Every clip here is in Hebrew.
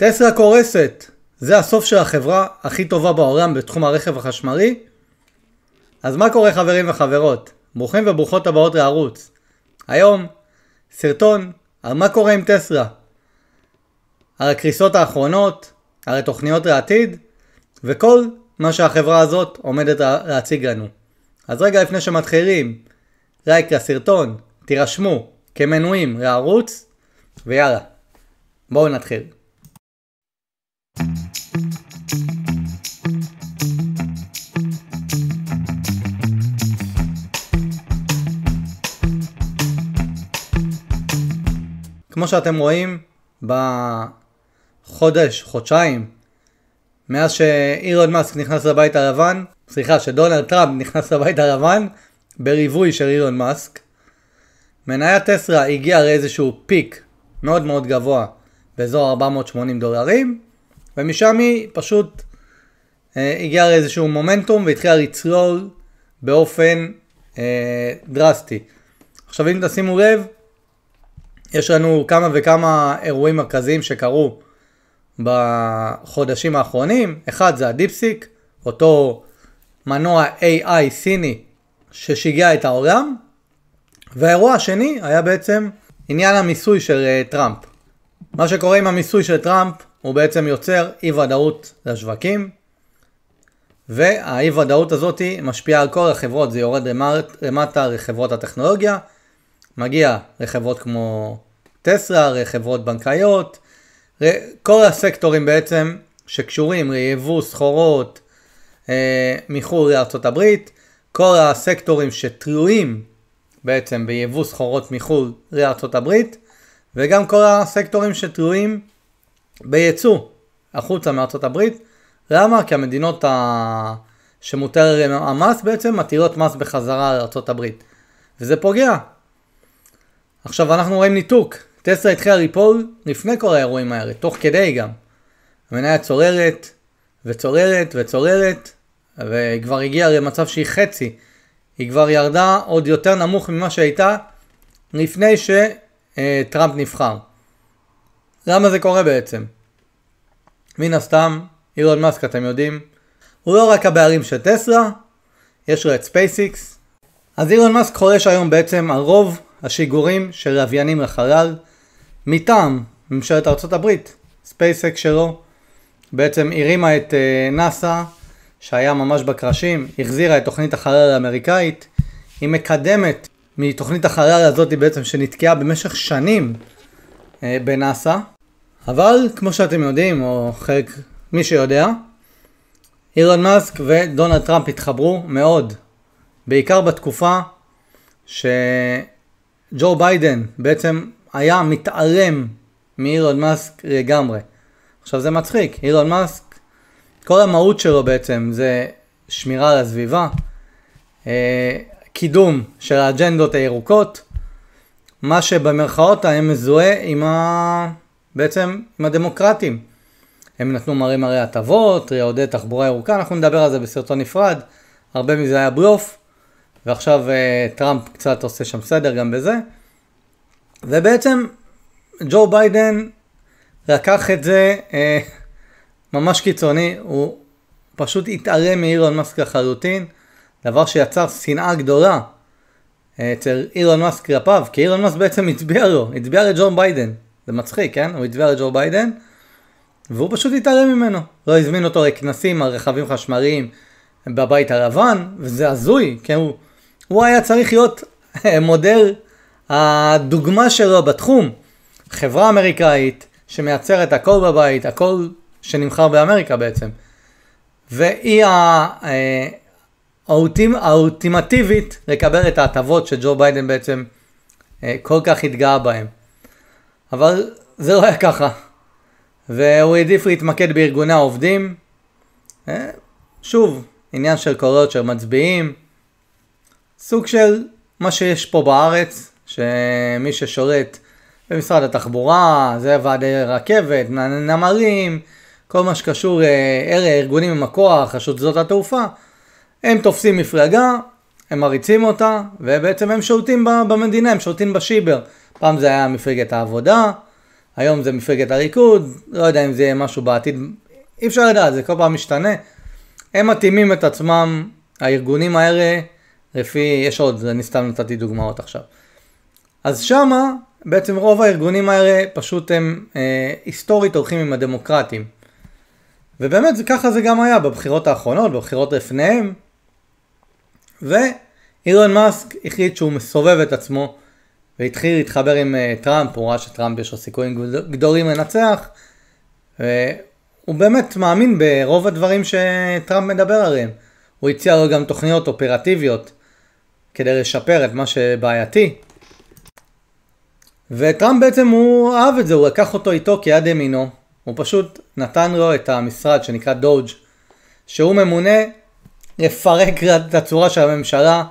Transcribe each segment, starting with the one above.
טסלה קורסת. זה הסוף של החברה הכי טובה בעולם בתחום הרכב החשמלי. אז מה קורה חברים וחברות? ברוכים וברוכות הבאות לערוץ. היום סרטון על מה קורה עם טסלה. על הקריסות האחרונות, על התוכניות לעתיד, וכל מה שהחברה הזאת עומדת להציג לנו. אז רגע לפני שמתחילים, לייק לסרטון, תירשמו כמנויים לערוץ, ויאללה, בואו נתחיל. כמו שאתם רואים, חודשיים, מאז שאילון מאסק נכנס לבית הלבן, שדונלד טראמפ נכנס לבית הלבן, בריווי של אילון מאסק, מניית טסלה הגיעה לאיזשהו פיק מאוד מאוד גבוה, באזור $480, ומשם היא פשוט הגיעה לאיזשהו מומנטום, והתחילה לצלול באופן דרסטי. עכשיו אם תשימו לב, יש לנו כמה וכמה אירועים מרכזיים שקרו בחודשים האחרונים. אחד זה הדיפסיק, אותו מנוע AI סיני ששיגע את העולם. והאירוע השני היה בעצם עניין המיסוי של טראמפ. מה שקורה עם המיסוי של טראמפ הוא בעצם יוצר אי ודאות לשווקים. והאי ודאות הזאת משפיעה על כל החברות, זה יורד למטה לחברות הטכנולוגיה. מגיע לחברות כמו טסלה, לחברות בנקאיות, כל הסקטורים בעצם שקשורים ליבוא סחורות מחו"ל לארצות הברית, כל הסקטורים שתלויים בעצם ביבוא סחורות מחו"ל לארצות הברית, וגם כל הסקטורים שתלויים בייצוא החוצה מארצות הברית. למה? כי המדינות שמותר המס בעצם מטילות מס בחזרה לארצות הברית, וזה פוגע. עכשיו אנחנו רואים ניתוק. טסלה התחילה ליפול לפני כל האירועים האלה, תוך כדי גם. המניה צוררת וצוררת וצוררת, והיא כבר הגיעה למצב שהיא חצי. היא כבר ירדה עוד יותר נמוך ממה שהייתה לפני שטראמפ נבחר. למה זה קורה בעצם? מן הסתם, אילון מאסק, אתם יודעים, הוא לא רק הבעלים של טסלה, יש לו את ספייסיקס. אז אילון מאסק חורש היום בעצם על רוב השיגורים של לוויינים לחלל מטעם ממשלת ארצות הברית. ספייסקס שלו בעצם הרימה את נאסא שהיה ממש בקרשים, החזירה את תוכנית החלל האמריקאית. היא מקדמת מתוכנית החלל הזאת בעצם שנתקעה במשך שנים בנאסא. אבל כמו שאתם יודעים, או חלק מי שיודע, אילון מאסק ודונלד טראמפ התחברו מאוד, בעיקר בתקופה שג'ו ביידן בעצם היה מתעלם מאילון מאסק לגמרי. עכשיו זה מצחיק, אילון מאסק, כל המהות שלו בעצם זה שמירה על הסביבה, קידום של האג'נדות הירוקות, מה שבמרכאות הם מזוהה בעצם עם הדמוקרטים. הם נתנו מראה הטבות, לעודד תחבורה ירוקה, אנחנו נדבר על זה בסרטון נפרד, הרבה מזה היה בלוף, ועכשיו טראמפ קצת עושה שם סדר גם בזה. ובעצם ג'ו ביידן לקח את זה ממש קיצוני, הוא פשוט התעלם מאילון מאסק לחלוטין, דבר שיצר שנאה גדולה אצל אילון מאסק כלפיו, כי אילון מאסק בעצם הצביע לג'ו ביידן. זה מצחיק, כן? הוא הצביע לג'ו ביידן, והוא פשוט התעלם ממנו. לא הזמין אותו לכנסים על רכבים חשמליים בבית הלבן, וזה הזוי, כי הוא היה צריך להיות מודל הדוגמה שלו בתחום. חברה אמריקאית שמייצרת הכל בבית, הכל שנמכר באמריקה בעצם. והיא האולטימטיבית לקבל את ההטבות שג'ו ביידן בעצם כל כך התגאה בהם. אבל זה לא היה ככה. והוא העדיף להתמקד בארגוני העובדים. שוב, עניין של קולות של מצביעים. סוג של מה שיש פה בארץ, שמי ששולט במשרד התחבורה, זה ועדי רכבת, נמלים, כל מה שקשור אלה ארגונים עם הכוח, רשות שדות התעופה, הם תופסים מפלגה, הם מריצים אותה, ובעצם הם שולטים במדינה, הם שולטים בשיבר. פעם זה היה מפלגת העבודה, היום זה מפלגת הליכוד, לא יודע אם זה יהיה משהו בעתיד, אי אפשר לדעת, זה כל פעם משתנה. הם מתאימים את עצמם, הארגונים האלה, לפי, יש עוד, אני סתם נתתי דוגמאות עכשיו. אז שמה, בעצם רוב הארגונים האלה פשוט הם היסטורית הולכים עם הדמוקרטים. ובאמת ככה זה גם היה בבחירות האחרונות, בבחירות לפניהם. ואילון מאסק החליט שהוא מסובב את עצמו, והתחיל להתחבר עם טראמפ, הוא ראה שטראמפ יש לו סיכויים גדולים לנצח, והוא באמת מאמין ברוב הדברים שטראמפ מדבר עליהם. הוא הציע לו גם תוכניות אופרטיביות, כדי לשפר את מה שבעייתי. וטראמפ בעצם הוא אהב את זה, הוא לקח אותו איתו כיד ימינו, הוא פשוט נתן לו את המשרד שנקרא דודג', שהוא ממונה לפרק את הצורה של הממשלה,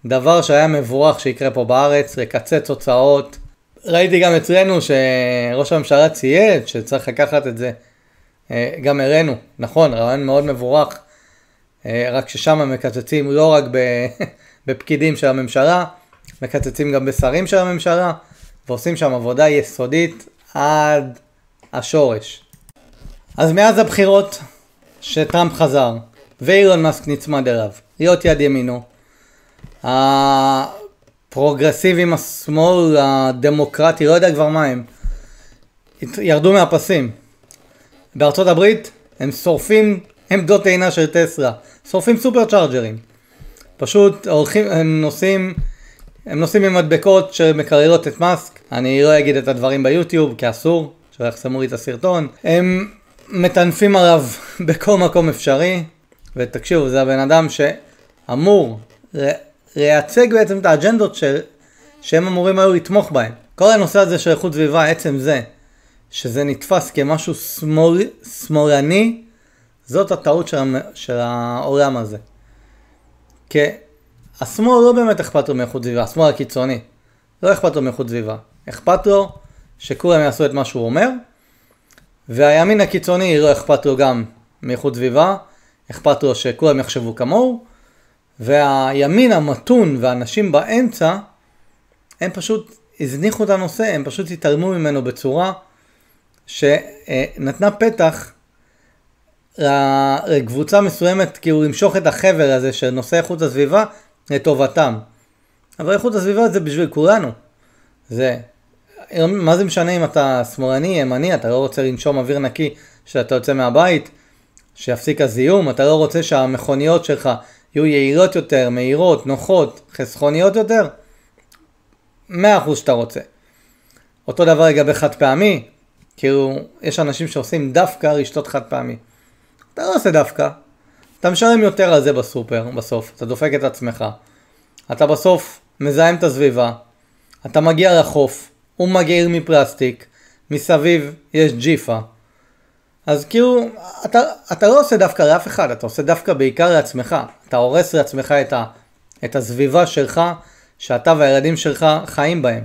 דבר שהיה מבורך שיקרה פה בארץ, לקצץ הוצאות. ראיתי גם אצלנו שראש הממשלה צייץ שצריך לקחת את זה, גם הראינו, נכון, רעיון מאוד מבורך, רק ששם מקצצים לא רק בפקידים של הממשלה, מקצצים גם בשרים של הממשלה, ועושים שם עבודה יסודית עד השורש. אז מאז הבחירות שטראמפ חזר, ואילון מאסק נצמד אליו, להיות יד ימינו, הפרוגרסיבים, השמאל, הדמוקרטי, לא יודע כבר מה הם, ירדו מהפסים. בארצות הברית הם שורפים עמדות טעינה של טסלה, שורפים סופר צ'ארג'רים. פשוט הולכים, הם נוסעים עם מדבקות שמקררות את מאסק. אני לא אגיד את הדברים ביוטיוב כי אסור, שלא יחסמו לי את הסרטון. הם מטנפים עליו בכל מקום אפשרי, ותקשיבו, זה הבן אדם שאמור לייצג בעצם את האג'נדות שהם אמורים היו לתמוך בהם. כל הנושא הזה של איכות סביבה, עצם זה שזה נתפס כמשהו שמאלני, זאת הטעות של העולם הזה. כי השמאל לא באמת אכפת לו מאיכות סביבה, השמאל הקיצוני. לא אכפת לו מאיכות סביבה. אכפת לו שכולם יעשו את מה שהוא אומר, והימין הקיצוני לא אכפת לו גם מאיכות סביבה, אכפת לו שכולם יחשבו כמוהו, והימין המתון והאנשים באמצע, הם פשוט הזניחו את הנושא, הם פשוט התעלמו ממנו בצורה שנתנה פתח לקבוצה מסוימת, כאילו למשוך את החבר הזה של נושא איכות הסביבה לטובתם. אבל איכות הסביבה זה בשביל כולנו. מה זה משנה אם אתה שמאלני, ימני, אתה לא רוצה לנשום אוויר נקי שאתה יוצא מהבית, שיפסיק הזיהום, אתה לא רוצה שהמכוניות שלך יהיו יעילות יותר, מהירות, נוחות, חסכוניות יותר? 100% שאתה רוצה. אותו דבר לגבי חד פעמי, כאילו יש אנשים שעושים דווקא רשתות חד פעמי. אתה לא עושה דווקא, אתה משלם יותר על זה בסופר, בסוף, אתה דופק את עצמך. אתה בסוף מזהם את הסביבה, אתה מגיע לחוף, הוא מגעיל מפלסטיק, מסביב יש ג'יפה. אז כאילו, אתה לא עושה דווקא לאף אחד, אתה עושה דווקא בעיקר לעצמך. אתה הורס לעצמך את הסביבה שלך, שאתה והילדים שלך חיים בהם.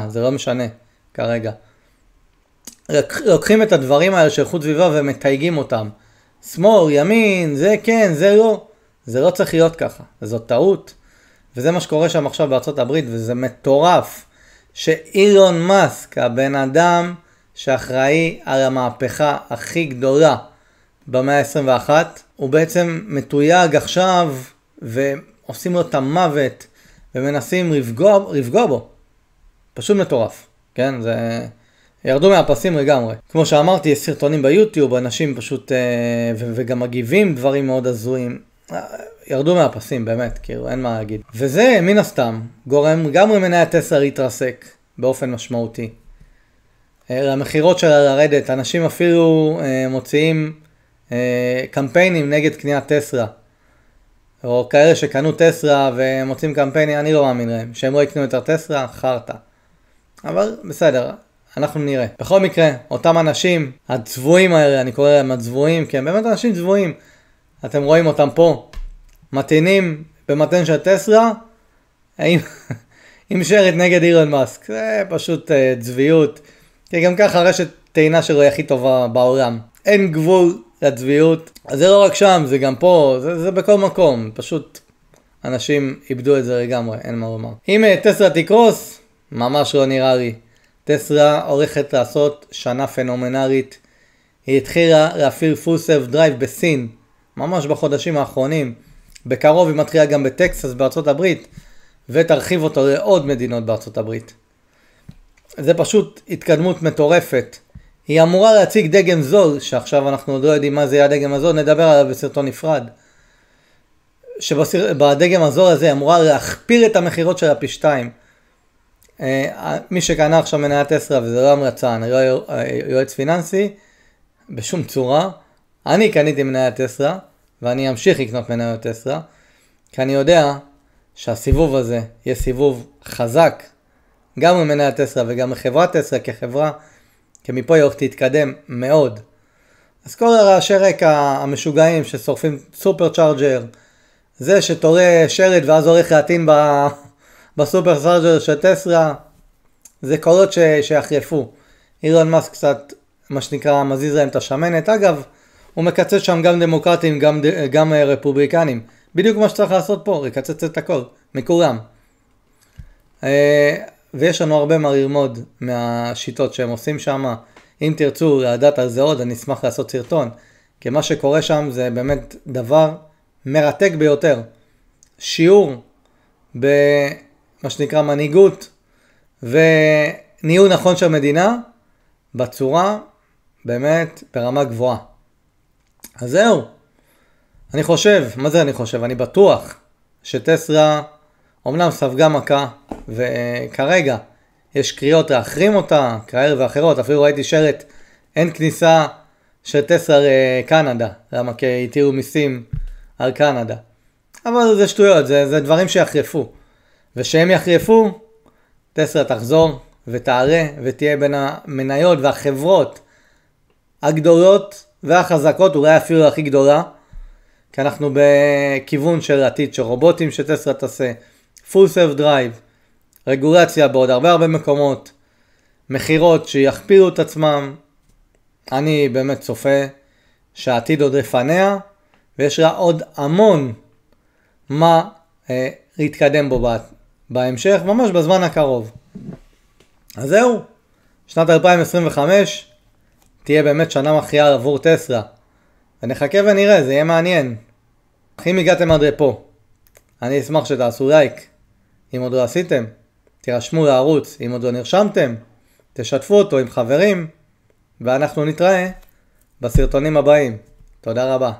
זה לא משנה כרגע. לוקחים את הדברים האלה של איכות סביבה ומתייגים אותם. שמאל, ימין, זה כן, זה לא. זה לא צריך להיות ככה, זאת טעות. וזה מה שקורה שם עכשיו בארצות הברית, וזה מטורף שאילון מאסק, הבן אדם שאחראי על המהפכה הכי גדולה במאה ה-21, הוא בעצם מתויג עכשיו ועושים לו את המוות ומנסים לפגוע בו. פשוט מטורף, כן? זה ירדו מהפסים לגמרי. כמו שאמרתי, יש סרטונים ביוטיוב, אנשים פשוט וגם מגיבים דברים מאוד הזויים. ירדו מהפסים, באמת, כאילו, אין מה להגיד. וזה, מן הסתם, גורם גם למניה טסלה להתרסק באופן משמעותי. למחירות שלה לרדת, אנשים אפילו מוציאים קמפיינים נגד קניית טסלה. או כאלה שקנו טסלה ומוצאים קמפיינים, אני לא מאמין להם. שהם לא יקנו יותר טסלה, חרטה. אבל בסדר, אנחנו נראה. בכל מקרה, אותם אנשים, הצבועים האלה, אני קורא להם הצבועים, כי הם באמת אנשים צבועים. אתם רואים אותם פה, מתינים במתן של טסלה, עם שרת נגד אילון מאסק. זה פשוט צביעות. כי גם ככה הרשת טעינה שלו היא הכי טובה בעולם. אין גבול לצביעות. אז זה לא רק שם, זה גם פה, זה בכל מקום. פשוט אנשים איבדו את זה לגמרי, אין מה לומר. אם טסלה תקרוס, ממש לא נראה לי. טסלה הולכת לעשות שנה פנומנלית. היא התחילה להפעיל full self drive בסין, ממש בחודשים האחרונים. בקרוב היא מתחילה גם בטקסס בארצות הברית, ותרחיב אותו לעוד מדינות בארצות הברית. זה פשוט התקדמות מטורפת. היא אמורה להציג דגם זול, שעכשיו אנחנו עוד לא יודעים מה זה יהיה הדגם הזול, נדבר עליו בסרטון נפרד. שבדגם הזול הזה היא אמורה להכפיר את המחירות שלה פי 2. מי שקנה עכשיו מניית טסלה, וזה לא המלצה, אני לא יועץ פיננסי, בשום צורה. אני קניתי מניית טסלה, ואני אמשיך לקנות מניות טסלה, כי אני יודע שהסיבוב הזה יהיה סיבוב חזק, גם במניית טסלה וגם בחברת טסלה כחברה, כי מפה היא הולכת להתקדם מאוד. אז כל הרעשי רקע המשוגעים ששורפים סופר צ'ארג'ר, זה שתורה שרת ואז הולך להטעין בסופר צ'ארג'ר של טסלה, זה קולות שיחרפו. אילון מאסק קצת, מה שנקרא, מזיז להם את השמנת. אגב, הוא מקצץ שם גם דמוקרטים, גם רפובליקנים. בדיוק מה שצריך לעשות פה, לקצץ את הכל, מכולם. ויש לנו הרבה מה ללמוד מהשיטות שהם עושים שם. אם תרצו לדעת על זה עוד, אני אשמח לעשות סרטון. כי מה שקורה שם זה באמת דבר מרתק ביותר. שיעור במה שנקרא מנהיגות וניהול נכון של המדינה בצורה באמת ברמה גבוהה. אז זהו. אני חושב, מה זה אני חושב? אני בטוח שטסלה אומנם ספגה מכה, וכרגע יש קריאות להחרים אותה, כאלה ואחרות. אפילו ראיתי שרת, אין כניסה של טסלה לקנדה, למה? כי הטירו מיסים על קנדה. אבל זה שטויות, זה דברים שיחרפו. ושהם יחרפו, טסלה תחזור ותעלה ותהיה בין המניות והחברות הגדולות והחזקות, אולי אפילו הכי גדולה, כי אנחנו בכיוון של עתיד של רובוטים שטסלה תעשה, full self drive, רגולציה בעוד הרבה מקומות, מחירות שיכפילו את עצמם. אני באמת צופה שהעתיד עוד לפניה, ויש לה עוד המון מה להתקדם בו בהמשך, ממש בזמן הקרוב. אז זהו, שנת 2025 תהיה באמת שנה מכריעה עבור טסלה. ונחכה ונראה, זה יהיה מעניין. אם הגעתם עד פה, אני אשמח שתעשו לייק. אם עוד לא עשיתם, תירשמו לערוץ. אם עוד לא נרשמתם, תשתפו אותו עם חברים, ואנחנו נתראה בסרטונים הבאים. תודה רבה.